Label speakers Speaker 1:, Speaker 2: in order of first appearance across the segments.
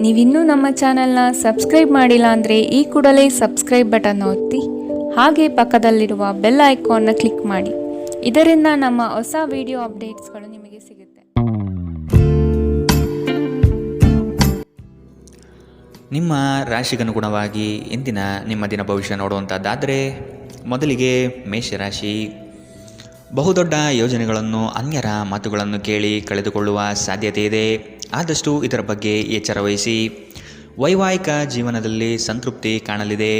Speaker 1: ನೀವಿನ್ನೂ ನಮ್ಮ ಚಾನೆಲ್ನ ಸಬ್ಸ್ಕ್ರೈಬ್ ಮಾಡಿಲ್ಲ ಅಂದರೆ ಈ ಕೂಡಲೇ ಸಬ್ಸ್ಕ್ರೈಬ್ ಬಟನ್ ಒತ್ತಿ ಹಾಗೆ ಪಕ್ಕದಲ್ಲಿರುವ ಬೆಲ್ ಐಕಾನ್ನ ಕ್ಲಿಕ್ ಮಾಡಿ. ಇದರಿಂದ ನಮ್ಮ ಹೊಸ ವಿಡಿಯೋ ಅಪ್ಡೇಟ್ಸ್ಗಳು ನಿಮಗೆ ಸಿಗುತ್ತೆ.
Speaker 2: ನಿಮ್ಮ ರಾಶಿಗನುಗುಣವಾಗಿ ಇಂದಿನ ನಿಮ್ಮ ದಿನ ಭವಿಷ್ಯ ನೋಡುವಂಥದ್ದಾದರೆ ಮೊದಲಿಗೆ ಮೇಷರಾಶಿ. ಬಹುದೊಡ್ಡ ಯೋಜನೆಗಳನ್ನು ಅನ್ಯರ ಮಾತುಗಳನ್ನು ಕೇಳಿ ಕಳೆದುಕೊಳ್ಳುವ ಸಾಧ್ಯತೆ ಇದೆ. ಆದಷ್ಟು ಇದರ ಬಗ್ಗೆ ಎಚ್ಚರ ವಹಿಸಿ. ವೈವಾಹಿಕ ಜೀವನದಲ್ಲಿ ಸಂತೃಪ್ತಿ ಕಾಣಲಿದೆ.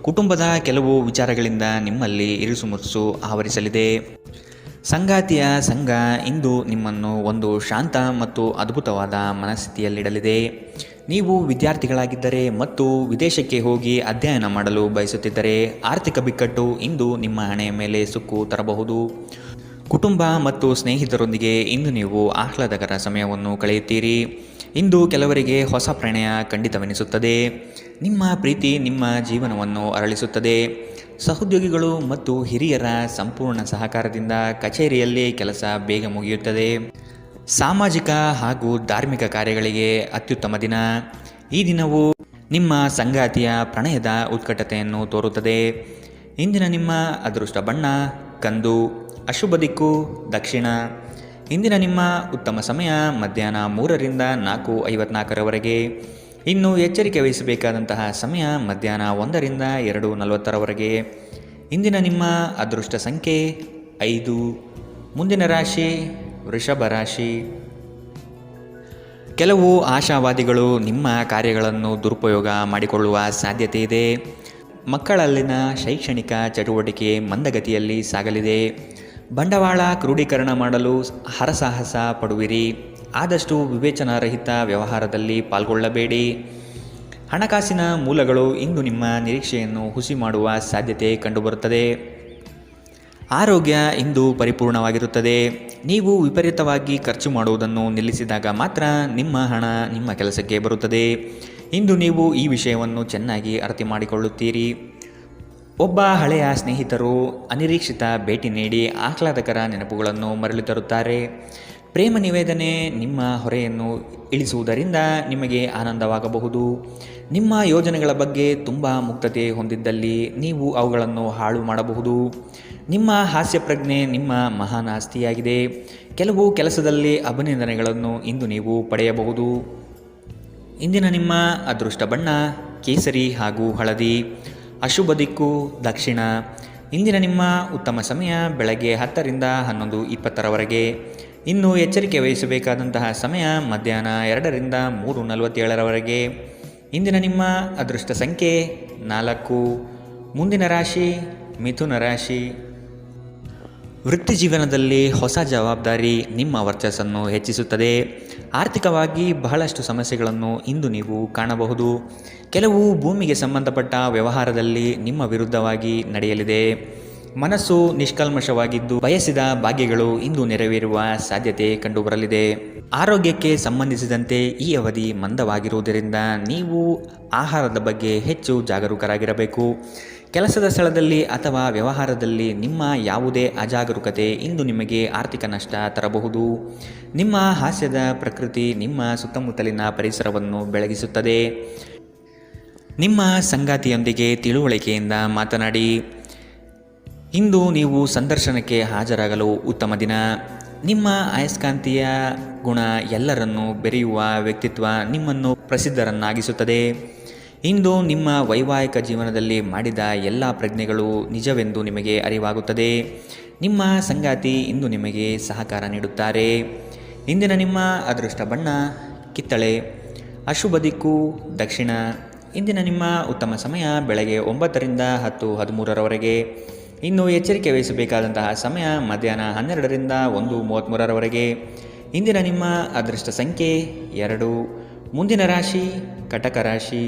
Speaker 2: ಕುಟುಂಬದ ಕೆಲವು ವಿಚಾರಗಳಿಂದ ನಿಮ್ಮಲ್ಲಿ ಇರಿಸುಮುರುಸು ಆವರಿಸಲಿದೆ. ಸಂಗಾತಿಯ ಸಂಘ ಇಂದು ನಿಮ್ಮನ್ನು ಒಂದು ಶಾಂತ ಮತ್ತು ಅದ್ಭುತವಾದ ಮನಸ್ಥಿತಿಯಲ್ಲಿಡಲಿದೆ. ನೀವು ವಿದ್ಯಾರ್ಥಿಗಳಾಗಿದ್ದರೆ ಮತ್ತು ವಿದೇಶಕ್ಕೆ ಹೋಗಿ ಅಧ್ಯಯನ ಮಾಡಲು ಬಯಸುತ್ತಿದ್ದರೆ ಆರ್ಥಿಕ ಬಿಕ್ಕಟ್ಟು ಇಂದು ನಿಮ್ಮ ಹಣೆಯ ಮೇಲೆ ಸುಕ್ಕು ತರಬಹುದು. ಕುಟುಂಬ ಮತ್ತು ಸ್ನೇಹಿತರೊಂದಿಗೆ ಇಂದು ನೀವು ಆಹ್ಲಾದಕರ ಸಮಯವನ್ನು ಕಳೆಯುತ್ತೀರಿ. ಇಂದು ಕೆಲವರಿಗೆ ಹೊಸ ಪ್ರಣಯ ಖಂಡಿತವೆನಿಸುತ್ತದೆ. ನಿಮ್ಮ ಪ್ರೀತಿ ನಿಮ್ಮ ಜೀವನವನ್ನು ಅರಳಿಸುತ್ತದೆ. ಸಹೋದ್ಯೋಗಿಗಳು ಮತ್ತು ಹಿರಿಯರ ಸಂಪೂರ್ಣ ಸಹಕಾರದಿಂದ ಕಚೇರಿಯಲ್ಲಿ ಕೆಲಸ ಬೇಗ ಮುಗಿಯುತ್ತದೆ. ಸಾಮಾಜಿಕ ಹಾಗೂ ಧಾರ್ಮಿಕ ಕಾರ್ಯಗಳಿಗೆ ಅತ್ಯುತ್ತಮ ದಿನ. ಈ ದಿನವು ನಿಮ್ಮ ಸಂಗಾತಿಯ ಪ್ರಣಯದ ಉತ್ಕಟತೆಯನ್ನು ತೋರುತ್ತದೆ. ಇಂದಿನ ನಿಮ್ಮ ಅದೃಷ್ಟ ಬಣ್ಣ ಕಂದು. ಅಶುಭ ದಿಕ್ಕು ದಕ್ಷಿಣ. ಇಂದಿನ ನಿಮ್ಮ ಉತ್ತಮ ಸಮಯ ಮಧ್ಯಾಹ್ನ 3ರಿಂದ 4:54ರವರೆಗೆ. ಇನ್ನು ಎಚ್ಚರಿಕೆ ವಹಿಸಬೇಕಾದಂತಹ ಸಮಯ ಮಧ್ಯಾಹ್ನ 1ರಿಂದ 2:40ರವರೆಗೆ. ಇಂದಿನ ನಿಮ್ಮ ಅದೃಷ್ಟ ಸಂಖ್ಯೆ 5. ಮುಂದಿನ ರಾಶಿ ವೃಷಭ ರಾಶಿ. ಕೆಲವು ಆಶಾವಾದಿಗಳು ನಿಮ್ಮ ಕಾರ್ಯಗಳನ್ನು ದುರುಪಯೋಗ ಮಾಡಿಕೊಳ್ಳುವ ಸಾಧ್ಯತೆ ಇದೆ. ಮಕ್ಕಳಲ್ಲಿನ ಶೈಕ್ಷಣಿಕ ಚಟುವಟಿಕೆ ಮಂದಗತಿಯಲ್ಲಿ ಸಾಗಲಿದೆ. ಬಂಡವಾಳ ಕ್ರೋಢೀಕರಣ ಮಾಡಲು ಹರಸಾಹಸ ಪಡುವಿರಿ. ಆದಷ್ಟು ವಿವೇಚನಾರಹಿತ ವ್ಯವಹಾರದಲ್ಲಿ ಪಾಲ್ಗೊಳ್ಳಬೇಡಿ. ಹಣಕಾಸಿನ ಮೂಲಗಳು ಇಂದು ನಿಮ್ಮ ನಿರೀಕ್ಷೆಯನ್ನು ಹುಸಿ ಮಾಡುವ ಸಾಧ್ಯತೆ ಕಂಡುಬರುತ್ತದೆ. ಆರೋಗ್ಯ ಇಂದು ಪರಿಪೂರ್ಣವಾಗಿರುತ್ತದೆ. ನೀವು ವಿಪರೀತವಾಗಿ ಖರ್ಚು ಮಾಡುವುದನ್ನು ನಿಲ್ಲಿಸಿದಾಗ ಮಾತ್ರ ನಿಮ್ಮ ಹಣ ನಿಮ್ಮ ಕೆಲಸಕ್ಕೆ ಬರುತ್ತದೆ. ಇಂದು ನೀವು ಈ ವಿಷಯವನ್ನು ಚೆನ್ನಾಗಿ ಅರ್ಥ ಮಾಡಿಕೊಳ್ಳುತ್ತೀರಿ. ಒಬ್ಬ ಹಳೆಯ ಸ್ನೇಹಿತರು ಅನಿರೀಕ್ಷಿತ ಭೇಟಿ ನೀಡಿ ಆಹ್ಲಾದಕರ ನೆನಪುಗಳನ್ನು ಮರಳಿ ತರುತ್ತಾರೆ. ಪ್ರೇಮ ನಿವೇದನೆ ನಿಮ್ಮ ಹೊರೆಯನ್ನು ಇಳಿಸುವುದರಿಂದ ನಿಮಗೆ ಆನಂದವಾಗಬಹುದು. ನಿಮ್ಮ ಯೋಜನೆಗಳ ಬಗ್ಗೆ ತುಂಬ ಮುಕ್ತತೆ ಹೊಂದಿದ್ದಲ್ಲಿ ನೀವು ಅವುಗಳನ್ನು ಹಾಳು ಮಾಡಬಹುದು. ನಿಮ್ಮ ಹಾಸ್ಯ ಪ್ರಜ್ಞೆ ನಿಮ್ಮ ಮಹಾನ್ ಆಸ್ತಿಯಾಗಿದೆ. ಕೆಲವು ಕೆಲಸದಲ್ಲಿ ಅಭಿನಂದನೆಗಳನ್ನು ಇಂದು ನೀವು ಪಡೆಯಬಹುದು. ಇಂದಿನ ನಿಮ್ಮ ಅದೃಷ್ಟ ಬಣ್ಣ ಕೇಸರಿ ಹಾಗೂ ಹಳದಿ. ಅಶುಭ ದಿಕ್ಕು ದಕ್ಷಿಣ. ಇಂದಿನ ನಿಮ್ಮ ಉತ್ತಮ ಸಮಯ ಬೆಳಗ್ಗೆ 10ರಿಂದ 11:20ರವರೆಗೆ. ಇನ್ನು ಎಚ್ಚರಿಕೆ ವಹಿಸಬೇಕಾದಂತಹ ಸಮಯ ಮಧ್ಯಾಹ್ನ 2ರಿಂದ 3:47ರವರೆಗೆ. ಇಂದಿನ ನಿಮ್ಮ ಅದೃಷ್ಟ ಸಂಖ್ಯೆ 4. ಮುಂದಿನ ರಾಶಿ ಮಿಥುನ ರಾಶಿ. ವೃತ್ತಿ ಜೀವನದಲ್ಲಿ ಹೊಸ ಜವಾಬ್ದಾರಿ ನಿಮ್ಮ ವರ್ಚಸ್ಸನ್ನು ಹೆಚ್ಚಿಸುತ್ತದೆ. ಆರ್ಥಿಕವಾಗಿ ಬಹಳಷ್ಟು ಸಮಸ್ಯೆಗಳನ್ನು ಇಂದು ನೀವು ಕಾಣಬಹುದು. ಕೆಲವು ಭೂಮಿಗೆ ಸಂಬಂಧಪಟ್ಟ ವ್ಯವಹಾರದಲ್ಲಿ ನಿಮ್ಮ ವಿರುದ್ಧವಾಗಿ ನಡೆಯಲಿದೆ. ಮನಸ್ಸು ನಿಷ್ಕಲ್ಮಶವಾಗಿದ್ದು ಬಯಸಿದ ಭಾಗ್ಯಗಳು ಇಂದು ನೆರವೇರುವ ಸಾಧ್ಯತೆ ಕಂಡುಬರಲಿದೆ. ಆರೋಗ್ಯಕ್ಕೆ ಸಂಬಂಧಿಸಿದಂತೆ ಈ ಅವಧಿ ಮಂದವಾಗಿರುವುದರಿಂದ ನೀವು ಆಹಾರದ ಬಗ್ಗೆ ಹೆಚ್ಚು ಜಾಗರೂಕರಾಗಿರಬೇಕು. ಕೆಲಸದ ಸ್ಥಳದಲ್ಲಿ ಅಥವಾ ವ್ಯವಹಾರದಲ್ಲಿ ನಿಮ್ಮ ಯಾವುದೇ ಅಜಾಗರೂಕತೆ ಇಂದು ನಿಮಗೆ ಆರ್ಥಿಕ ನಷ್ಟ ತರಬಹುದು. ನಿಮ್ಮ ಹಾಸ್ಯದ ಪ್ರಕೃತಿ ನಿಮ್ಮ ಸುತ್ತಮುತ್ತಲಿನ ಪರಿಸರವನ್ನು ಬೆಳಗಿಸುತ್ತದೆ. ನಿಮ್ಮ ಸಂಗಾತಿಯೊಂದಿಗೆ ತಿಳುವಳಿಕೆಯಿಂದ ಮಾತನಾಡಿ. ಇಂದು ನೀವು ಸಂದರ್ಶನಕ್ಕೆ ಹಾಜರಾಗಲು ಉತ್ತಮ ದಿನ. ನಿಮ್ಮ ಅಯಸ್ಕಾಂತೀಯ ಗುಣ ಎಲ್ಲರನ್ನೂ ಬೆರೆಯುವ ವ್ಯಕ್ತಿತ್ವ ನಿಮ್ಮನ್ನು ಪ್ರಸಿದ್ಧರನ್ನಾಗಿಸುತ್ತದೆ. ಇಂದು ನಿಮ್ಮ ವೈವಾಹಿಕ ಜೀವನದಲ್ಲಿ ಮಾಡಿದ ಎಲ್ಲ ಪ್ರಜ್ಞೆಗಳು ನಿಜವೆಂದು ನಿಮಗೆ ಅರಿವಾಗುತ್ತದೆ. ನಿಮ್ಮ ಸಂಗಾತಿ ಇಂದು ನಿಮಗೆ ಸಹಕಾರ ನೀಡುತ್ತಾರೆ. ಇಂದಿನ ನಿಮ್ಮ ಅದೃಷ್ಟ ಬಣ್ಣ ಕಿತ್ತಳೆ. ಅಶುಭ ದಿಕ್ಕು ದಕ್ಷಿಣ. ಇಂದಿನ ನಿಮ್ಮ ಉತ್ತಮ ಸಮಯ ಬೆಳಗ್ಗೆ 9ರಿಂದ 10:13ರವರೆಗೆ. ಇನ್ನು ಎಚ್ಚರಿಕೆ ವಹಿಸಬೇಕಾದಂತಹ ಸಮಯ ಮಧ್ಯಾಹ್ನ 12ರಿಂದ 1:33ರವರೆಗೆ. ಇಂದಿನ ನಿಮ್ಮ ಅದೃಷ್ಟ ಸಂಖ್ಯೆ 2. ಮುಂದಿನ ರಾಶಿ ಕಟಕ ರಾಶಿ.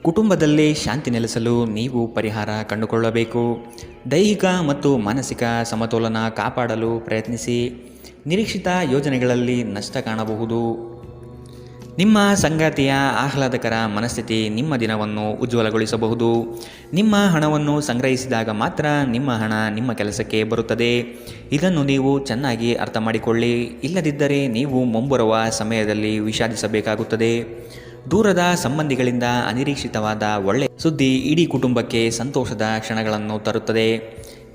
Speaker 2: ಕುಟುಂಬದಲ್ಲಿ ಶಾಂತಿ ನೆಲೆಸಲು ನೀವು ಪರಿಹಾರ ಕಂಡುಕೊಳ್ಳಬೇಕು. ದೈಹಿಕ ಮತ್ತು ಮಾನಸಿಕ ಸಮತೋಲನ ಕಾಪಾಡಲು ಪ್ರಯತ್ನಿಸಿ. ನಿರೀಕ್ಷಿತ ಯೋಜನೆಗಳಲ್ಲಿ ನಷ್ಟ ಕಾಣಬಹುದು. ನಿಮ್ಮ ಸಂಗಾತಿಯ ಆಹ್ಲಾದಕರ ಮನಸ್ಥಿತಿ ನಿಮ್ಮ ದಿನವನ್ನು ಉಜ್ವಲಗೊಳಿಸಬಹುದು. ನಿಮ್ಮ ಹಣವನ್ನು ಸಂಗ್ರಹಿಸಿದಾಗ ಮಾತ್ರ ನಿಮ್ಮ ಹಣ ನಿಮ್ಮ ಕೆಲಸಕ್ಕೆ ಬರುತ್ತದೆ. ಇದನ್ನು ನೀವು ಚೆನ್ನಾಗಿ ಅರ್ಥ ಮಾಡಿಕೊಳ್ಳಿ. ಇಲ್ಲದಿದ್ದರೆ ನೀವು ಮುಂಬರುವ ಸಮಯದಲ್ಲಿ ವಿಷಾದಿಸಬೇಕಾಗುತ್ತದೆ. ದೂರದ ಸಂಬಂಧಿಗಳಿಂದ ಅನಿರೀಕ್ಷಿತವಾದ ಒಳ್ಳೆಯ ಸುದ್ದಿ ಇಡೀ ಕುಟುಂಬಕ್ಕೆ ಸಂತೋಷದ ಕ್ಷಣಗಳನ್ನು ತರುತ್ತದೆ.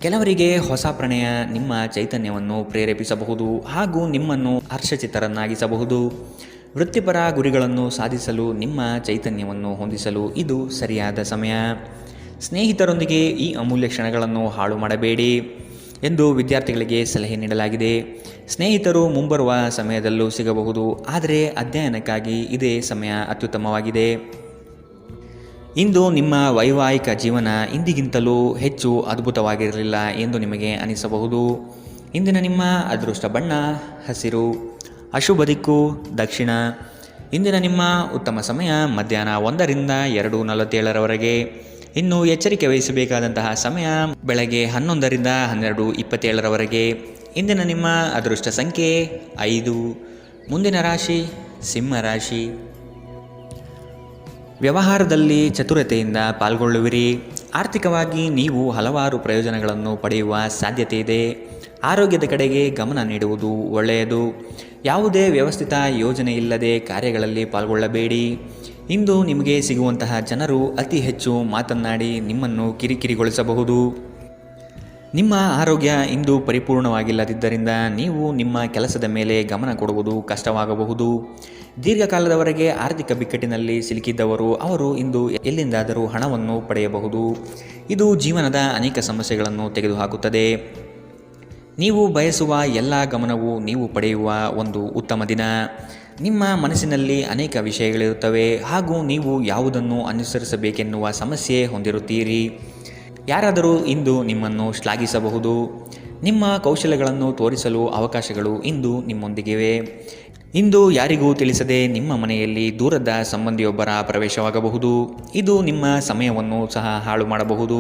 Speaker 2: ಕೆಲವರಿಗೆ ಹೊಸ ಪ್ರಣಯ ನಿಮ್ಮ ಚೈತನ್ಯವನ್ನು ಪ್ರೇರೇಪಿಸಬಹುದು ಹಾಗೂ ನಿಮ್ಮನ್ನು ಹರ್ಷಚಿತ್ತರನ್ನಾಗಿಸಬಹುದು. ವೃತ್ತಿಪರ ಗುರಿಗಳನ್ನು ಸಾಧಿಸಲು ನಿಮ್ಮ ಚೈತನ್ಯವನ್ನು ಹೊಂದಿಸಲು ಇದು ಸರಿಯಾದ ಸಮಯ. ಸ್ನೇಹಿತರೊಂದಿಗೆ ಈ ಅಮೂಲ್ಯ ಕ್ಷಣಗಳನ್ನು ಹಾಳು ಮಾಡಬೇಡಿ ಎಂದು ವಿದ್ಯಾರ್ಥಿಗಳಿಗೆ ಸಲಹೆ ನೀಡಲಾಗಿದೆ. ಸ್ನೇಹಿತರು ಮುಂಬರುವ ಸಮಯದಲ್ಲೂ ಸಿಗಬಹುದು, ಆದರೆ ಅಧ್ಯಯನಕ್ಕಾಗಿ ಇದೇ ಸಮಯ ಅತ್ಯುತ್ತಮವಾಗಿದೆ. ಇಂದು ನಿಮ್ಮ ವೈವಾಹಿಕ ಜೀವನ ಇಂದಿಗಿಂತಲೂ ಹೆಚ್ಚು ಅದ್ಭುತವಾಗಿರಲಿಲ್ಲ ಎಂದು ನಿಮಗೆ ಅನಿಸಬಹುದು. ಇಂದಿನ ನಿಮ್ಮ ಅದೃಷ್ಟ ಬಣ್ಣ ಹಸಿರು, ಅಶುಭ ದಿಕ್ಕು ದಕ್ಷಿಣ. ಇಂದಿನ ನಿಮ್ಮ ಉತ್ತಮ ಸಮಯ ಮಧ್ಯಾಹ್ನ 1ರಿಂದ 2:47ರವರೆಗೆ. ಇನ್ನು ಎಚ್ಚರಿಕೆ ವಹಿಸಬೇಕಾದಂತಹ ಸಮಯ ಬೆಳಗ್ಗೆ 11ರಿಂದ 12:27ರವರೆಗೆ. ಇಂದಿನ ನಿಮ್ಮ ಅದೃಷ್ಟ ಸಂಖ್ಯೆ 5. ಮುಂದಿನ ರಾಶಿ ಸಿಂಹ ರಾಶಿ. ವ್ಯವಹಾರದಲ್ಲಿ ಚತುರತೆಯಿಂದ ಪಾಲ್ಗೊಳ್ಳುವಿರಿ. ಆರ್ಥಿಕವಾಗಿ ನೀವು ಹಲವಾರು ಪ್ರಯೋಜನಗಳನ್ನು ಪಡೆಯುವ ಸಾಧ್ಯತೆ ಇದೆ. ಆರೋಗ್ಯದ ಕಡೆಗೆ ಗಮನ ನೀಡುವುದು ಒಳ್ಳೆಯದು. ಯಾವುದೇ ವ್ಯವಸ್ಥಿತ ಯೋಜನೆ ಇಲ್ಲದೆ ಕಾರ್ಯಗಳಲ್ಲಿ ಪಾಲ್ಗೊಳ್ಳಬೇಡಿ. ಇಂದು ನಿಮಗೆ ಸಿಗುವಂತಹ ಜನರು ಅತಿ ಹೆಚ್ಚು ಮಾತನಾಡಿ ನಿಮ್ಮನ್ನು ಕಿರಿಕಿರಿಗೊಳಿಸಬಹುದು. ನಿಮ್ಮ ಆರೋಗ್ಯ ಇಂದು ಪರಿಪೂರ್ಣವಾಗಿಲ್ಲದಿದ್ದರಿಂದ ನೀವು ನಿಮ್ಮ ಕೆಲಸದ ಮೇಲೆ ಗಮನ ಕೊಡುವುದು ಕಷ್ಟವಾಗಬಹುದು. ದೀರ್ಘಕಾಲದವರೆಗೆ ಆರ್ಥಿಕ ಬಿಕ್ಕಟ್ಟಿನಲ್ಲಿ ಸಿಲುಕಿದ್ದವರು ಅವರು ಇಂದು ಎಲ್ಲಿಂದಾದರೂ ಹಣವನ್ನು ಪಡೆಯಬಹುದು. ಇದು ಜೀವನದ ಅನೇಕ ಸಮಸ್ಯೆಗಳನ್ನು ತೆಗೆದುಹಾಕುತ್ತದೆ. ನೀವು ಬಯಸುವ ಎಲ್ಲ ಗಮನವು ನೀವು ಪಡೆಯುವ ಒಂದು ಉತ್ತಮ ದಿನ. ನಿಮ್ಮ ಮನಸ್ಸಿನಲ್ಲಿ ಅನೇಕ ವಿಷಯಗಳಿರುತ್ತವೆ ಹಾಗೂ ನೀವು ಯಾವುದನ್ನು ಅನುಸರಿಸಬೇಕೆನ್ನುವ ಸಮಸ್ಯೆ ಹೊಂದಿರುತ್ತೀರಿ. ಯಾರಾದರೂ ಇಂದು ನಿಮ್ಮನ್ನು ಶ್ಲಾಘಿಸಬಹುದು. ನಿಮ್ಮ ಕೌಶಲ್ಯಗಳನ್ನು ತೋರಿಸಲು ಅವಕಾಶಗಳು ಇಂದು ನಿಮ್ಮೊಂದಿಗಿವೆ. ಇಂದು ಯಾರಿಗೂ ತಿಳಿಸದೆ ನಿಮ್ಮ ಮನೆಯಲ್ಲಿ ದೂರದ ಸಂಬಂಧಿಯೊಬ್ಬರ ಪ್ರವೇಶವಾಗಬಹುದು. ಇದು ನಿಮ್ಮ ಸಮಯವನ್ನು ಸಹ ಹಾಳು ಮಾಡಬಹುದು.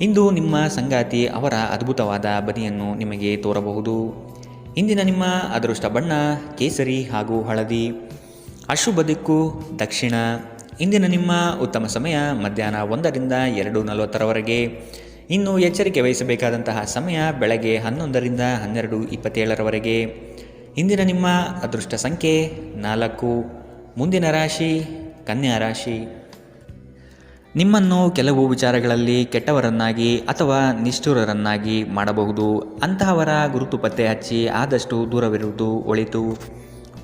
Speaker 2: ಇಂದು ನಿಮ್ಮ ಸಂಗಾತಿ ಅವರ ಅದ್ಭುತವಾದ ಬದಿಯನ್ನು ನಿಮಗೆ ತೋರಬಹುದು. ಇಂದಿನ ನಿಮ್ಮ ಅದೃಷ್ಟ ಬಣ್ಣ ಕೇಸರಿ ಹಾಗೂ ಹಳದಿ, ಅಶುಭ ದಿಕ್ಕು ದಕ್ಷಿಣ. ಇಂದಿನ ನಿಮ್ಮ ಉತ್ತಮ ಸಮಯ ಮಧ್ಯಾಹ್ನ 1ರಿಂದ 2:40ರವರೆಗೆ. ಇನ್ನು ಎಚ್ಚರಿಕೆ ವಹಿಸಬೇಕಾದಂತಹ ಸಮಯ ಬೆಳಗ್ಗೆ 11ರಿಂದ 12:27ರವರೆಗೆ. ಇಂದಿನ ನಿಮ್ಮ ಅದೃಷ್ಟ ಸಂಖ್ಯೆ 4. ಮುಂದಿನ ರಾಶಿ ಕನ್ಯಾ ರಾಶಿ. ನಿಮ್ಮನ್ನು ಕೆಲವು ವಿಚಾರಗಳಲ್ಲಿ ಕೆಟ್ಟವರನ್ನಾಗಿ ಅಥವಾ ನಿಷ್ಠುರರನ್ನಾಗಿ ಮಾಡಬಹುದು. ಅಂತಹವರ ಗುರುತು ಪತ್ತೆ ಹಚ್ಚಿ ಆದಷ್ಟು ದೂರವಿರುವುದು ಒಳಿತು.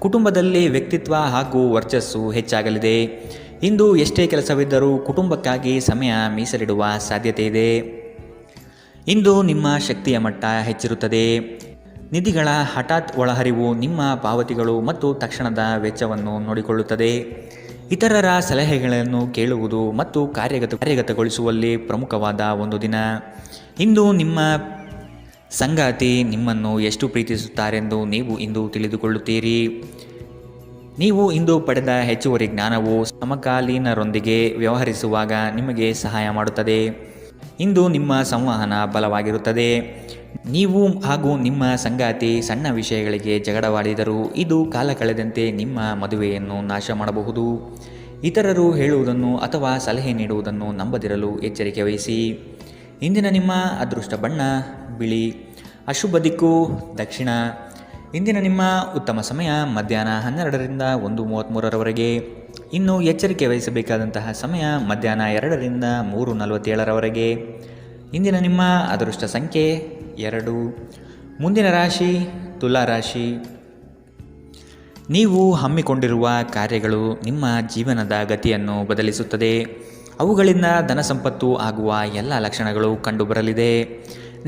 Speaker 2: ಕುಟುಂಬದಲ್ಲಿ ವ್ಯಕ್ತಿತ್ವ ಹಾಗೂ ವರ್ಚಸ್ಸು ಹೆಚ್ಚಾಗಲಿದೆ. ಇಂದು ಎಷ್ಟೇ ಕೆಲಸವಿದ್ದರೂ ಕುಟುಂಬಕ್ಕಾಗಿ ಸಮಯ ಮೀಸಲಿಡುವ ಸಾಧ್ಯತೆ ಇದೆ. ಇಂದು ನಿಮ್ಮ ಶಕ್ತಿಯ ಮಟ್ಟ ಹೆಚ್ಚಿರುತ್ತದೆ. ನಿಧಿಗಳ ಹಠಾತ್ ಒಳಹರಿವು ನಿಮ್ಮ ಪಾವತಿಗಳು ಮತ್ತು ತಕ್ಷಣದ ವೆಚ್ಚವನ್ನು ನೋಡಿಕೊಳ್ಳುತ್ತದೆ. ಇತರರ ಸಲಹೆಗಳನ್ನು ಕೇಳುವುದು ಮತ್ತು ಕಾರ್ಯಗತಗೊಳಿಸುವಲ್ಲಿ ಪ್ರಮುಖವಾದ ಒಂದು ದಿನ. ಇಂದು ನಿಮ್ಮ ಸಂಗಾತಿ ನಿಮ್ಮನ್ನು ಎಷ್ಟು ಪ್ರೀತಿಸುತ್ತಾರೆಂದು ನೀವು ಇಂದು ತಿಳಿದುಕೊಳ್ಳುತ್ತೀರಿ. ನೀವು ಇಂದು ಪಡೆದ ಹೆಚ್ಚುವರಿ ಜ್ಞಾನವು ಸಮಕಾಲೀನರೊಂದಿಗೆ ವ್ಯವಹರಿಸುವಾಗ ನಿಮಗೆ ಸಹಾಯ ಮಾಡುತ್ತದೆ. ಇಂದು ನಿಮ್ಮ ಸಂವಹನ ಬಲವಾಗಿರುತ್ತದೆ. ನೀವು ಹಾಗೂ ನಿಮ್ಮ ಸಂಗಾತಿ ಸಣ್ಣ ವಿಷಯಗಳಿಗೆ ಜಗಳವಾಡಿದರೂ ಇದು ಕಾಲ ಕಳೆದಂತೆ ನಿಮ್ಮ ಮದುವೆಯನ್ನು ನಾಶ ಮಾಡಬಹುದು. ಇತರರು ಹೇಳುವುದನ್ನು ಅಥವಾ ಸಲಹೆ ನೀಡುವುದನ್ನು ನಂಬದಿರಲು ಎಚ್ಚರಿಕೆ ವಹಿಸಿ. ಇಂದಿನ ನಿಮ್ಮ ಅದೃಷ್ಟ ಬಣ್ಣ ಬಿಳಿ, ಅಶುಭ ದಿಕ್ಕು ದಕ್ಷಿಣ. ಇಂದಿನ ನಿಮ್ಮ ಉತ್ತಮ ಸಮಯ ಮಧ್ಯಾಹ್ನ 12ರಿಂದ 1:33ರವರೆಗೆ. ಇನ್ನು ಎಚ್ಚರಿಕೆ ವಹಿಸಬೇಕಾದಂತಹ ಸಮಯ ಮಧ್ಯಾಹ್ನ 2ರಿಂದ 3:47ರವರೆಗೆ. ಇಂದಿನ ನಿಮ್ಮ ಅದೃಷ್ಟ ಸಂಖ್ಯೆ 2. ಮುಂದಿನ ರಾಶಿ ತುಲಾ ರಾಶಿ. ನೀವು ಹಮ್ಮಿಕೊಂಡಿರುವ ಕಾರ್ಯಗಳು ನಿಮ್ಮ ಜೀವನದ ಗತಿಯನ್ನು ಬದಲಿಸುತ್ತದೆ. ಅವುಗಳಿಂದ ಧನ ಸಂಪತ್ತು ಆಗುವ ಎಲ್ಲ ಲಕ್ಷಣಗಳು ಕಂಡುಬರಲಿದೆ.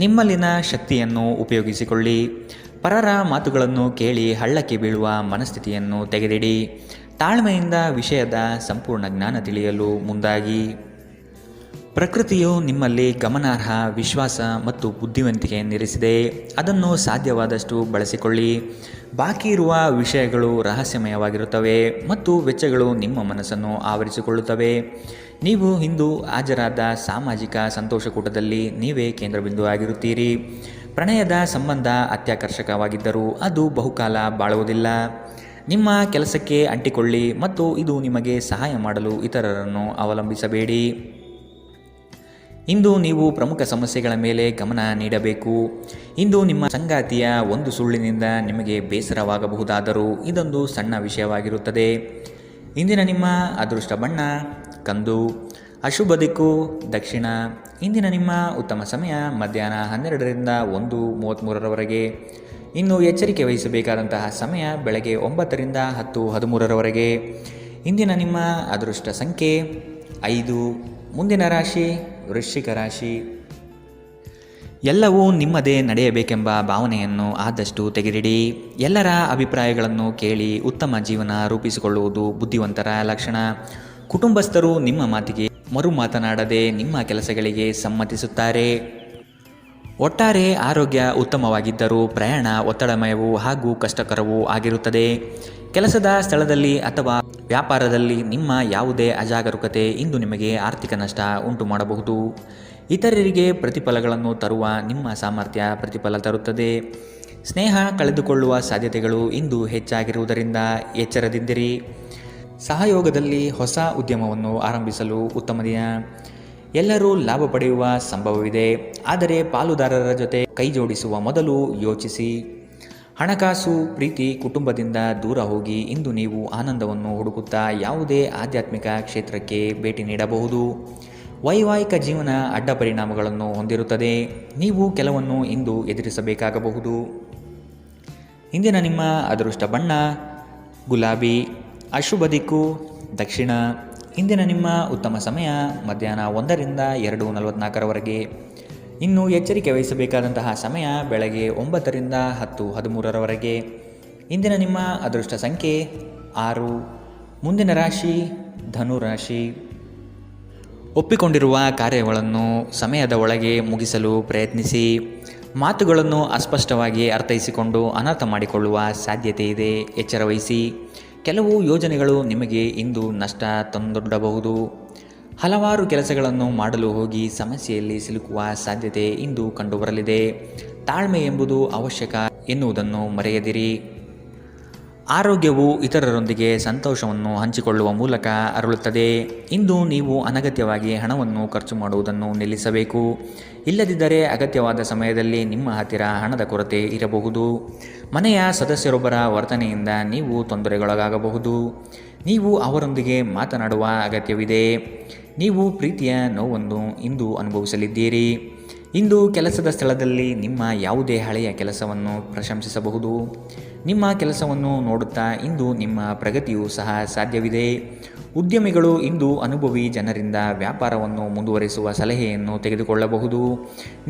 Speaker 2: ನಿಮ್ಮಲ್ಲಿನ ಶಕ್ತಿಯನ್ನು ಉಪಯೋಗಿಸಿಕೊಳ್ಳಿ. ಪರರ ಮಾತುಗಳನ್ನು ಕೇಳಿ ಹಳ್ಳಕ್ಕೆ ಬೀಳುವ ಮನಸ್ಥಿತಿಯನ್ನು ತೆಗೆದಿಡಿ. ತಾಳ್ಮೆಯಿಂದ ವಿಷಯದ ಸಂಪೂರ್ಣ ಜ್ಞಾನ ತಿಳಿಯಲು ಮುಂದಾಗಿ. ಪ್ರಕೃತಿಯು ನಿಮ್ಮಲ್ಲಿ ಗಮನಾರ್ಹ ವಿಶ್ವಾಸ ಮತ್ತು ಬುದ್ಧಿವಂತಿಕೆಯನ್ನಿರಿಸಿದೆ. ಅದನ್ನು ಸಾಧ್ಯವಾದಷ್ಟು ಬಳಸಿಕೊಳ್ಳಿ. ಬಾಕಿ ಇರುವ ವಿಷಯಗಳು ರಹಸ್ಯಮಯವಾಗಿರುತ್ತವೆ ಮತ್ತು ವೆಚ್ಚಗಳು ನಿಮ್ಮ ಮನಸ್ಸನ್ನು ಆವರಿಸಿಕೊಳ್ಳುತ್ತವೆ. ನೀವು ಇಂದು ಹಾಜರಾದ ಸಾಮಾಜಿಕ ಸಂತೋಷಕೂಟದಲ್ಲಿ ನೀವೇ ಕೇಂದ್ರಬಿಂದು ಆಗಿರುತ್ತೀರಿ. ಪ್ರಣಯದ ಸಂಬಂಧ ಅತ್ಯಾಕರ್ಷಕವಾಗಿದ್ದರೂ ಅದು ಬಹುಕಾಲ ಬಾಳುವುದಿಲ್ಲ. ನಿಮ್ಮ ಕೆಲಸಕ್ಕೆ ಅಂಟಿಕೊಳ್ಳಿ ಮತ್ತು ಇದು ನಿಮಗೆ ಸಹಾಯ ಮಾಡಲು ಇತರರನ್ನು ಅವಲಂಬಿಸಬೇಡಿ. ಇಂದು ನೀವು ಪ್ರಮುಖ ಸಮಸ್ಯೆಗಳ ಮೇಲೆ ಗಮನ ನೀಡಬೇಕು. ಇಂದು ನಿಮ್ಮ ಸಂಗಾತಿಯ ಒಂದು ಸುಳ್ಳಿನಿಂದ ನಿಮಗೆ ಬೇಸರವಾಗಬಹುದಾದರೂ ಇದೊಂದು ಸಣ್ಣ ವಿಷಯವಾಗಿರುತ್ತದೆ. ಇಂದಿನ ನಿಮ್ಮ ಅದೃಷ್ಟ ಬಣ್ಣ ಕಂದು, ಅಶುಭ ದಿಕ್ಕು ದಕ್ಷಿಣ. ಇಂದಿನ ನಿಮ್ಮ ಉತ್ತಮ ಸಮಯ ಮಧ್ಯಾಹ್ನ 12ರಿಂದ 1:33ರವರೆಗೆ. ಇನ್ನು ಎಚ್ಚರಿಕೆ ವಹಿಸಬೇಕಾದಂತಹ ಸಮಯ ಬೆಳಗ್ಗೆ 9ರಿಂದ 10:13ರವರೆಗೆ. ಇಂದಿನ ನಿಮ್ಮ ಅದೃಷ್ಟ ಸಂಖ್ಯೆ 5. ಮುಂದಿನ ರಾಶಿ ವೃಶ್ಚಿಕ ರಾಶಿ. ಎಲ್ಲವೂ ನಿಮ್ಮದೇ ನಡೆಯಬೇಕೆಂಬ ಭಾವನೆಯನ್ನು ಆದಷ್ಟು ತೆಗೆದಿಡಿ. ಎಲ್ಲರ ಅಭಿಪ್ರಾಯಗಳನ್ನು ಕೇಳಿ ಉತ್ತಮ ಜೀವನ ರೂಪಿಸಿಕೊಳ್ಳುವುದು ಬುದ್ಧಿವಂತರ ಲಕ್ಷಣ. ಕುಟುಂಬಸ್ಥರು ನಿಮ್ಮ ಮಾತಿಗೆ ಮರು ಮಾತನಾಡದೆ ನಿಮ್ಮ ಕೆಲಸಗಳಿಗೆ ಸಮ್ಮತಿಸುತ್ತಾರೆ. ಒಟ್ಟಾರೆ ಆರೋಗ್ಯ ಉತ್ತಮವಾಗಿದ್ದರೂ ಪ್ರಯಾಣ ಒತ್ತಡಮಯವೂ ಹಾಗೂ ಕಷ್ಟಕರವೂ ಆಗಿರುತ್ತದೆ. ಕೆಲಸದ ಸ್ಥಳದಲ್ಲಿ ಅಥವಾ ವ್ಯಾಪಾರದಲ್ಲಿ ನಿಮ್ಮ ಯಾವುದೇ ಅಜಾಗರೂಕತೆ ಇಂದು ನಿಮಗೆ ಆರ್ಥಿಕ ನಷ್ಟ ಉಂಟು ಮಾಡಬಹುದು. ಇತರರಿಗೆ ಪ್ರತಿಫಲಗಳನ್ನು ತರುವ ನಿಮ್ಮ ಸಾಮರ್ಥ್ಯ ಪ್ರತಿಫಲ ತರುತ್ತದೆ. ಸ್ನೇಹ ಕಳೆದುಕೊಳ್ಳುವ ಸಾಧ್ಯತೆಗಳು ಇಂದು ಹೆಚ್ಚಾಗಿರುವುದರಿಂದ ಎಚ್ಚರದಿಂದಿರಿ. ಸಹಯೋಗದಲ್ಲಿ ಹೊಸ ಉದ್ಯಮವನ್ನು ಆರಂಭಿಸಲು ಉತ್ತಮ ದಿನ. ಎಲ್ಲರೂ ಲಾಭ ಪಡೆಯುವ ಸಂಭವವಿದೆ, ಆದರೆ ಪಾಲುದಾರರ ಜೊತೆ ಕೈಜೋಡಿಸುವ ಮೊದಲು ಯೋಚಿಸಿ. ಹಣಕಾಸು, ಪ್ರೀತಿ, ಕುಟುಂಬದಿಂದ ದೂರ ಹೋಗಿ ಇಂದು ನೀವು ಆನಂದವನ್ನು ಹುಡುಕುತ್ತಾ ಯಾವುದೇ ಆಧ್ಯಾತ್ಮಿಕ ಕ್ಷೇತ್ರಕ್ಕೆ ಭೇಟಿ ನೀಡಬಹುದು. ವೈವಾಹಿಕ ಜೀವನ ಅಡ್ಡ ಪರಿಣಾಮಗಳನ್ನು ಹೊಂದಿರುತ್ತದೆ. ನೀವು ಕೆಲವನ್ನು ಇಂದು ಎದುರಿಸಬೇಕಾಗಬಹುದು. ಇಂದಿನ ನಿಮ್ಮ ಅದೃಷ್ಟ ಬಣ್ಣ ಗುಲಾಬಿ, ಅಶುಭ ದಿಕ್ಕು ದಕ್ಷಿಣ. ಇಂದಿನ ನಿಮ್ಮ ಉತ್ತಮ ಸಮಯ ಮಧ್ಯಾಹ್ನ 1ರಿಂದ 2:44ರವರೆಗೆ. ಇನ್ನು ಎಚ್ಚರಿಕೆ ವಹಿಸಬೇಕಾದಂತಹ ಸಮಯ ಬೆಳಗ್ಗೆ 9ರಿಂದ 10:13ರವರೆಗೆ. ಇಂದಿನ ನಿಮ್ಮ ಅದೃಷ್ಟ ಸಂಖ್ಯೆ 6. ಮುಂದಿನ ರಾಶಿ ಧನು ರಾಶಿ. ಒಪ್ಪಿಕೊಂಡಿರುವ ಕಾರ್ಯಗಳನ್ನು ಸಮಯದ ಒಳಗೆ ಮುಗಿಸಲು ಪ್ರಯತ್ನಿಸಿ. ಮಾತುಗಳನ್ನು ಅಸ್ಪಷ್ಟವಾಗಿ ಅರ್ಥೈಸಿಕೊಂಡು ಅನರ್ಥ ಮಾಡಿಕೊಳ್ಳುವ ಸಾಧ್ಯತೆ ಇದೆ, ಎಚ್ಚರವಹಿಸಿ. ಕೆಲವು ಯೋಜನೆಗಳು ನಿಮಗೆ ಇಂದು ನಷ್ಟ ತಂದೊಡ್ಡಬಹುದು. ಹಲವಾರು ಕೆಲಸಗಳನ್ನು ಮಾಡಲು ಹೋಗಿ ಸಮಸ್ಯೆಯಲ್ಲಿ ಸಿಲುಕುವ ಸಾಧ್ಯತೆ ಇಂದು ಕಂಡುಬರಲಿದೆ. ತಾಳ್ಮೆ ಎಂಬುದು ಅವಶ್ಯಕ ಎನ್ನುವುದನ್ನು ಮರೆಯದಿರಿ. ಆರೋಗ್ಯವು ಇತರರೊಂದಿಗೆ ಸಂತೋಷವನ್ನು ಹಂಚಿಕೊಳ್ಳುವ ಮೂಲಕ ಅರಳುತ್ತದೆ. ಇಂದು ನೀವು ಅನಗತ್ಯವಾಗಿ ಹಣವನ್ನು ಖರ್ಚು ಮಾಡುವುದನ್ನು ನಿಲ್ಲಿಸಬೇಕು. ಇಲ್ಲದಿದ್ದರೆ ಅಗತ್ಯವಾದ ಸಮಯದಲ್ಲಿ ನಿಮ್ಮ ಹತ್ತಿರ ಹಣದ ಕೊರತೆ ಇರಬಹುದು. ಮನೆಯ ಸದಸ್ಯರೊಬ್ಬರ ವರ್ತನೆಯಿಂದ ನೀವು ತೊಂದರೆಗೊಳಗಾಗಬಹುದು. ನೀವು ಅವರೊಂದಿಗೆ ಮಾತನಾಡುವ ಅಗತ್ಯವಿದೆ. ನೀವು ಪ್ರೀತಿಯ ನೋವನ್ನು ಇಂದು ಅನುಭವಿಸಲಿದ್ದೀರಿ. ಇಂದು ಕೆಲಸದ ಸ್ಥಳದಲ್ಲಿ ನಿಮ್ಮ ಯಾವುದೇ ಹಳೆಯ ಕೆಲಸವನ್ನು ಪ್ರಶಂಸಿಸಬಹುದು. ನಿಮ್ಮ ಕೆಲಸವನ್ನು ನೋಡುತ್ತಾ ಇಂದು ನಿಮ್ಮ ಪ್ರಗತಿಯೂ ಸಹ ಸಾಧ್ಯವಿದೆ. ಉದ್ಯಮಿಗಳು ಇಂದು ಅನುಭವಿ ಜನರಿಂದ ವ್ಯಾಪಾರವನ್ನು ಮುಂದುವರಿಸುವ ಸಲಹೆಯನ್ನು ತೆಗೆದುಕೊಳ್ಳಬಹುದು.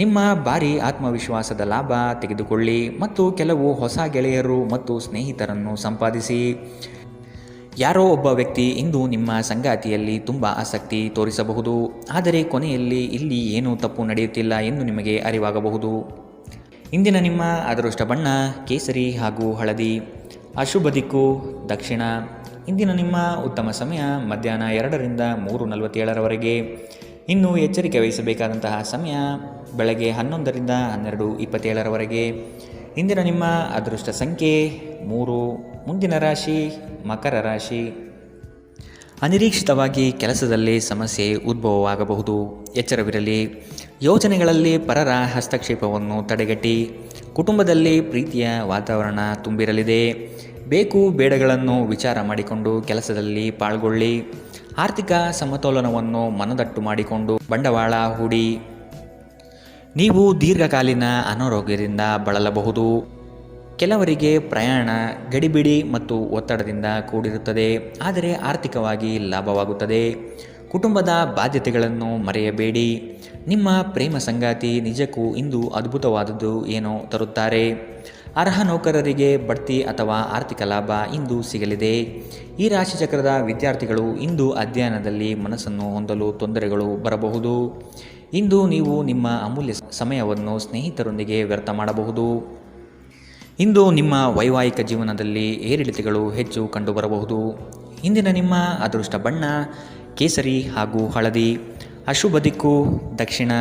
Speaker 2: ನಿಮ್ಮ ಭಾರಿ ಆತ್ಮವಿಶ್ವಾಸದ ಲಾಭ ತೆಗೆದುಕೊಳ್ಳಿ ಮತ್ತು ಕೆಲವು ಹೊಸ ಗೆಳೆಯರು ಮತ್ತು ಸ್ನೇಹಿತರನ್ನು ಸಂಪಾದಿಸಿ. ಯಾರೋ ಒಬ್ಬ ವ್ಯಕ್ತಿ ಇಂದು ನಿಮ್ಮ ಸಂಗಾತಿಯಲ್ಲಿ ತುಂಬ ಆಸಕ್ತಿ ತೋರಿಸಬಹುದು, ಆದರೆ ಕೊನೆಯಲ್ಲಿ ಇಲ್ಲಿ ಏನೂ ತಪ್ಪು ನಡೆಯುತ್ತಿಲ್ಲ ಎಂದು ನಿಮಗೆ ಅರಿವಾಗಬಹುದು. ಇಂದಿನ ನಿಮ್ಮ ಅದೃಷ್ಟ ಬಣ್ಣ ಕೇಸರಿ ಹಾಗೂ ಹಳದಿ, ಅಶುಭ ದಿಕ್ಕು ದಕ್ಷಿಣ. ಇಂದಿನ ನಿಮ್ಮ ಉತ್ತಮ ಸಮಯ ಮಧ್ಯಾಹ್ನ 2ರಿಂದ 3:47ರವರೆಗೆ. ಇನ್ನು ಎಚ್ಚರಿಕೆ ವಹಿಸಬೇಕಾದಂತಹ ಸಮಯ ಬೆಳಗ್ಗೆ 11ರಿಂದ 12:27ರವರೆಗೆ. ಇಂದಿನ ನಿಮ್ಮ ಅದೃಷ್ಟ ಸಂಖ್ಯೆ 3. ಮುಂದಿನ ರಾಶಿ ಮಕರ ರಾಶಿ. ಅನಿರೀಕ್ಷಿತವಾಗಿ ಕೆಲಸದಲ್ಲಿ ಸಮಸ್ಯೆ ಉದ್ಭವವಾಗಬಹುದು, ಎಚ್ಚರವಿರಲಿ. ಯೋಜನೆಗಳಲ್ಲಿ ಪರರ ಹಸ್ತಕ್ಷೇಪವನ್ನು ತಡೆಗಟ್ಟಿ. ಕುಟುಂಬದಲ್ಲಿ ಪ್ರೀತಿಯ ವಾತಾವರಣ ತುಂಬಿರಲಿದೆ. ಬೇಕು ಬೇಡಗಳನ್ನು ವಿಚಾರ ಮಾಡಿಕೊಂಡು ಕೆಲಸದಲ್ಲಿ ಪಾಲ್ಗೊಳ್ಳಿ. ಆರ್ಥಿಕ ಸಮತೋಲನವನ್ನು ಮನದಟ್ಟು ಮಾಡಿಕೊಂಡು ಬಂಡವಾಳ ಹೂಡಿ. ನೀವು ದೀರ್ಘಕಾಲೀನ ಅನಾರೋಗ್ಯದಿಂದ ಬಳಲಬಹುದು. ಕೆಲವರಿಗೆ ಪ್ರಯಾಣ ಗಡಿಬಿಡಿ ಮತ್ತು ಒತ್ತಡದಿಂದ ಕೂಡಿರುತ್ತದೆ, ಆದರೆ ಆರ್ಥಿಕವಾಗಿ ಲಾಭವಾಗುತ್ತದೆ. ಕುಟುಂಬದ ಬಾಧ್ಯತೆಗಳನ್ನು ಮರೆಯಬೇಡಿ. ನಿಮ್ಮ ಪ್ರೇಮ ಸಂಗಾತಿ ನಿಜಕ್ಕೂ ಇಂದು ಅದ್ಭುತವಾದದ್ದು ಏನೋ ತರುತ್ತಾರೆ. ಅರ್ಹ ನೌಕರರಿಗೆ ಬಡ್ತಿ ಅಥವಾ ಆರ್ಥಿಕ ಲಾಭ ಇಂದು ಸಿಗಲಿದೆ. ಈ ರಾಶಿಚಕ್ರದ ವಿದ್ಯಾರ್ಥಿಗಳು ಇಂದು ಅಧ್ಯಯನದಲ್ಲಿ ಮನಸ್ಸನ್ನು ಹೊಂದಲು ತೊಂದರೆಗಳು ಬರಬಹುದು. ಇಂದು ನೀವು ನಿಮ್ಮ ಅಮೂಲ್ಯ ಸಮಯವನ್ನು ಸ್ನೇಹಿತರೊಂದಿಗೆ ವ್ಯರ್ಥ ಮಾಡಬಹುದು. ಇಂದು ನಿಮ್ಮ ವೈವಾಹಿಕ ಜೀವನದಲ್ಲಿ ಏರಿಳಿತಗಳು ಹೆಚ್ಚು ಕಂಡುಬರಬಹುದು. ಇಂದಿನ ನಿಮ್ಮ ಅದೃಷ್ಟ ಬಣ್ಣ ಕೇಸರಿ ಹಾಗೂ ಹಳದಿ, ಅಶುಭ ದಿಕ್ಕು ದಕ್ಷಿಣ.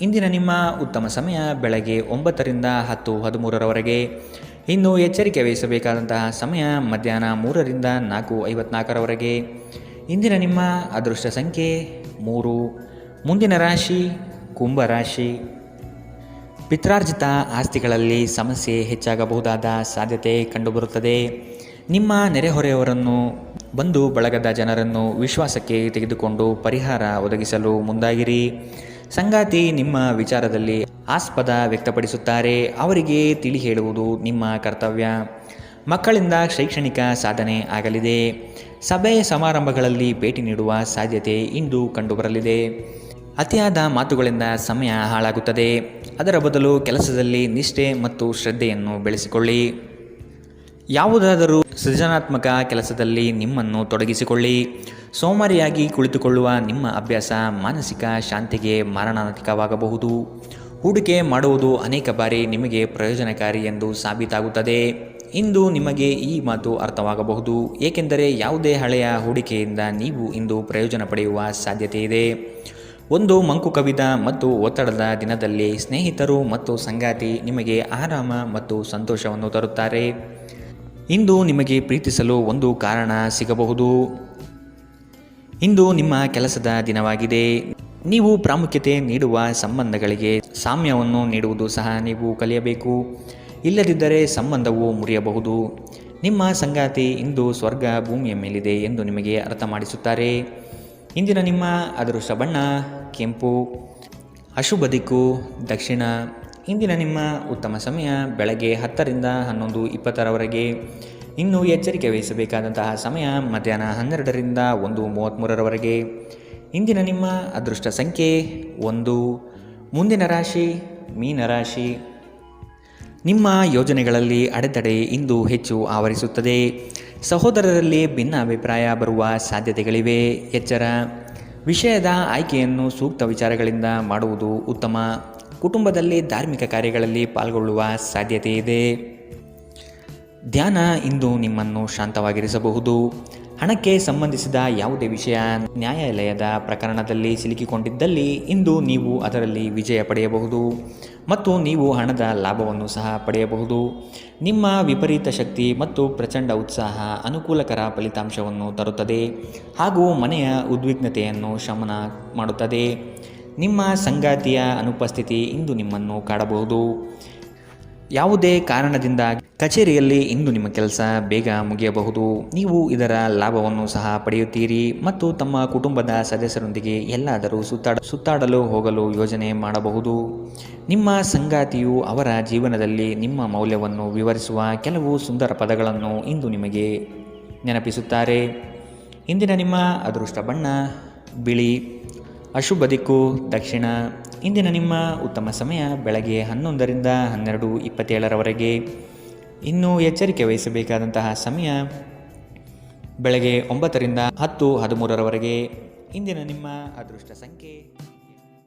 Speaker 2: ಇಂದಿನ ನಿಮ್ಮ ಉತ್ತಮ ಸಮಯ ಬೆಳಗ್ಗೆ 9ರಿಂದ 10:13ರವರೆಗೆ. ಇನ್ನು ಎಚ್ಚರಿಕೆ ವಹಿಸಬೇಕಾದಂತಹ ಸಮಯ ಮಧ್ಯಾಹ್ನ 3ರಿಂದ 4:54ರವರೆಗೆ. ಇಂದಿನ ನಿಮ್ಮ ಅದೃಷ್ಟ ಸಂಖ್ಯೆ 3. ಮುಂದಿನ ರಾಶಿ ಕುಂಭರಾಶಿ. ಪಿತ್ರಾರ್ಜಿತ ಆಸ್ತಿಗಳಲ್ಲಿ ಸಮಸ್ಯೆ ಹೆಚ್ಚಾಗಬಹುದಾದ ಸಾಧ್ಯತೆ ಕಂಡುಬರುತ್ತದೆ. ನಿಮ್ಮ ನೆರೆಹೊರೆಯವರನ್ನು, ಬಂಧು ಬಳಗದ ಜನರನ್ನು ವಿಶ್ವಾಸಕ್ಕೆ ತೆಗೆದುಕೊಂಡು ಪರಿಹಾರ ಒದಗಿಸಲು ಮುಂದಾಗಿರಿ. ಸಂಗಾತಿ ನಿಮ್ಮ ವಿಚಾರದಲ್ಲಿ ಆಸ್ಪದ ವ್ಯಕ್ತಪಡಿಸುತ್ತಾರೆ. ಅವರಿಗೆ ತಿಳಿ ಹೇಳುವುದು ನಿಮ್ಮ ಕರ್ತವ್ಯ. ಮಕ್ಕಳಿಂದ ಶೈಕ್ಷಣಿಕ ಸಾಧನೆ ಆಗಲಿದೆ. ಸಭೆ ಸಮಾರಂಭಗಳಲ್ಲಿ ಭೇಟಿ ನೀಡುವ ಸಾಧ್ಯತೆ ಇಂದು ಕಂಡುಬರಲಿದೆ. ಅತಿಯಾದ ಮಾತುಗಳಿಂದ ಸಮಯ ಹಾಳಾಗುತ್ತದೆ. ಅದರ ಬದಲು ಕೆಲಸದಲ್ಲಿ ನಿಷ್ಠೆ ಮತ್ತು ಶ್ರದ್ಧೆಯನ್ನು ಬೆಳೆಸಿಕೊಳ್ಳಿ. ಯಾವುದಾದರೂ ಸೃಜನಾತ್ಮಕ ಕೆಲಸದಲ್ಲಿ ನಿಮ್ಮನ್ನು ತೊಡಗಿಸಿಕೊಳ್ಳಿ. ಸೋಮಾರಿಯಾಗಿ ಕುಳಿತುಕೊಳ್ಳುವ ನಿಮ್ಮ ಅಭ್ಯಾಸ ಮಾನಸಿಕ ಶಾಂತಿಗೆ ಮಾರಣಾಂತಿಕವಾಗಬಹುದು. ಹೂಡಿಕೆ ಮಾಡುವುದು ಅನೇಕ ಬಾರಿ ನಿಮಗೆ ಪ್ರಯೋಜನಕಾರಿ ಎಂದು ಸಾಬೀತಾಗುತ್ತದೆ. ಇಂದು ನಿಮಗೆ ಈ ಮಾತು ಅರ್ಥವಾಗಬಹುದು, ಏಕೆಂದರೆ ಯಾವುದೇ ಹಳೆಯ ಹೂಡಿಕೆಯಿಂದ ನೀವು ಇಂದು ಪ್ರಯೋಜನ ಪಡೆಯುವ ಸಾಧ್ಯತೆ ಇದೆ. ಒಂದು ಮಂಕು ಕವಿದ ಮತ್ತು ಒತ್ತಡದ ದಿನದಲ್ಲಿ ಸ್ನೇಹಿತರು ಮತ್ತು ಸಂಗಾತಿ ನಿಮಗೆ ಆರಾಮ ಮತ್ತು ಸಂತೋಷವನ್ನು ತರುತ್ತಾರೆ. ಇಂದು ನಿಮಗೆ ಪ್ರೀತಿಸಲು ಒಂದು ಕಾರಣ ಸಿಗಬಹುದು. ಇಂದು ನಿಮ್ಮ ಕೆಲಸದ ದಿನವಾಗಿದೆ. ನೀವು ಪ್ರಾಮುಖ್ಯತೆ ನೀಡುವ ಸಂಬಂಧಗಳಿಗೆ ಸಾಮ್ಯವನ್ನು ನೀಡುವುದು ಸಹ ನೀವು ಕಲಿಯಬೇಕು. ಇಲ್ಲದಿದ್ದರೆ ಸಂಬಂಧವು ಮುರಿಯಬಹುದು. ನಿಮ್ಮ ಸಂಗಾತಿ ಇಂದು ಸ್ವರ್ಗ ಭೂಮಿಯ ಮೇಲಿದೆ ಎಂದು ನಿಮಗೆ ಅರ್ಥ ಮಾಡಿಸುತ್ತಾರೆ. ಇಂದಿನ ನಿಮ್ಮ ಅದೃಷ್ಟ ಬಣ್ಣ ಕೆಂಪು. ಅಶುಭ ದಿಕ್ಕು ದಕ್ಷಿಣ. ಇಂದಿನ ನಿಮ್ಮ ಉತ್ತಮ ಸಮಯ ಬೆಳಗ್ಗೆ 10ರಿಂದ 11:20ರವರೆಗೆ. ಇನ್ನು ಎಚ್ಚರಿಕೆ ವಹಿಸಬೇಕಾದಂತಹ ಸಮಯ ಮಧ್ಯಾಹ್ನ 12ರಿಂದ 1:33ರವರೆಗೆ. ಇಂದಿನ ನಿಮ್ಮ ಅದೃಷ್ಟ ಸಂಖ್ಯೆ 1. ಮುಂದಿನ ರಾಶಿ ಮೀನರಾಶಿ. ನಿಮ್ಮ ಯೋಜನೆಗಳಲ್ಲಿ ಅಡೆತಡೆ ಇಂದು ಹೆಚ್ಚು ಆವರಿಸುತ್ತದೆ. ಸಹೋದರರಲ್ಲಿ ಭಿನ್ನಾಭಿಪ್ರಾಯ ಬರುವ ಸಾಧ್ಯತೆಗಳಿವೆ. ಎಚ್ಚರ. ವಿಷಯದ ಆಯ್ಕೆಯನ್ನು ಸೂಕ್ತ ವಿಚಾರಗಳಿಂದ ಮಾಡುವುದು ಉತ್ತಮ. ಕುಟುಂಬದಲ್ಲಿ ಧಾರ್ಮಿಕ ಕಾರ್ಯಗಳಲ್ಲಿ ಪಾಲ್ಗೊಳ್ಳುವ ಸಾಧ್ಯತೆ ಇದೆ. ಧ್ಯಾನ ಇಂದು ನಿಮ್ಮನ್ನು ಶಾಂತವಾಗಿರಿಸಬಹುದು. ಹಣಕ್ಕೆ ಸಂಬಂಧಿಸಿದ ಯಾವುದೇ ವಿಷಯ ನ್ಯಾಯಾಲಯದ ಪ್ರಕರಣದಲ್ಲಿ ಸಿಲುಕಿಕೊಂಡಿದ್ದಲ್ಲಿ ಇಂದು ನೀವು ಅದರಲ್ಲಿ ವಿಜಯ ಪಡೆಯಬಹುದು ಮತ್ತು ನೀವು ಹಣದ ಲಾಭವನ್ನು ಸಹ ಪಡೆಯಬಹುದು. ನಿಮ್ಮ ವಿಪರೀತ ಶಕ್ತಿ ಮತ್ತು ಪ್ರಚಂಡ ಉತ್ಸಾಹ ಅನುಕೂಲಕರ ಫಲಿತಾಂಶವನ್ನು ತರುತ್ತದೆ ಹಾಗೂ ಮನೆಯ ಉದ್ವಿಗ್ನತೆಯನ್ನು ಶಮನ ಮಾಡುತ್ತದೆ. ನಿಮ್ಮ ಸಂಗಾತಿಯ ಅನುಪಸ್ಥಿತಿ ಇಂದು ನಿಮ್ಮನ್ನು ಕಾಡಬಹುದು. ಯಾವುದೇ ಕಾರಣದಿಂದ ಕಚೇರಿಯಲ್ಲಿ ಇಂದು ನಿಮ್ಮ ಕೆಲಸ ಬೇಗ ಮುಗಿಯಬಹುದು. ನೀವು ಇದರ ಲಾಭವನ್ನು ಸಹ ಪಡೆಯುತ್ತೀರಿ ಮತ್ತು ತಮ್ಮ ಕುಟುಂಬದ ಸದಸ್ಯರೊಂದಿಗೆ ಎಲ್ಲಾದರೂ ಸುತ್ತಾಡಲು ಹೋಗಲು ಯೋಜನೆ ಮಾಡಬಹುದು. ನಿಮ್ಮ ಸಂಗಾತಿಯು ಅವರ ಜೀವನದಲ್ಲಿ ನಿಮ್ಮ ಮೌಲ್ಯವನ್ನು ವಿವರಿಸುವ ಕೆಲವು ಸುಂದರ ಪದಗಳನ್ನು ಇಂದು ನಿಮಗೆ ನೆನಪಿಸುತ್ತಾರೆ. ಇಂದಿನ ನಿಮ್ಮ ಅದೃಷ್ಟ ಬಣ್ಣ ಬಿಳಿ. ಅಶುಭ ದಿಕ್ಕು ದಕ್ಷಿಣ. ಇಂದಿನ ನಿಮ್ಮ ಉತ್ತಮ ಸಮಯ ಬೆಳಗ್ಗೆ 11ರಿಂದ 12:27ರವರೆಗೆ. ಇನ್ನು ಎಚ್ಚರಿಕೆ ವಹಿಸಬೇಕಾದಂತಹ ಸಮಯ ಬೆಳಗ್ಗೆ 9ರಿಂದ 10:13ರವರೆಗೆ. ಇಂದಿನ ನಿಮ್ಮ ಅದೃಷ್ಟ ಸಂಖ್ಯೆ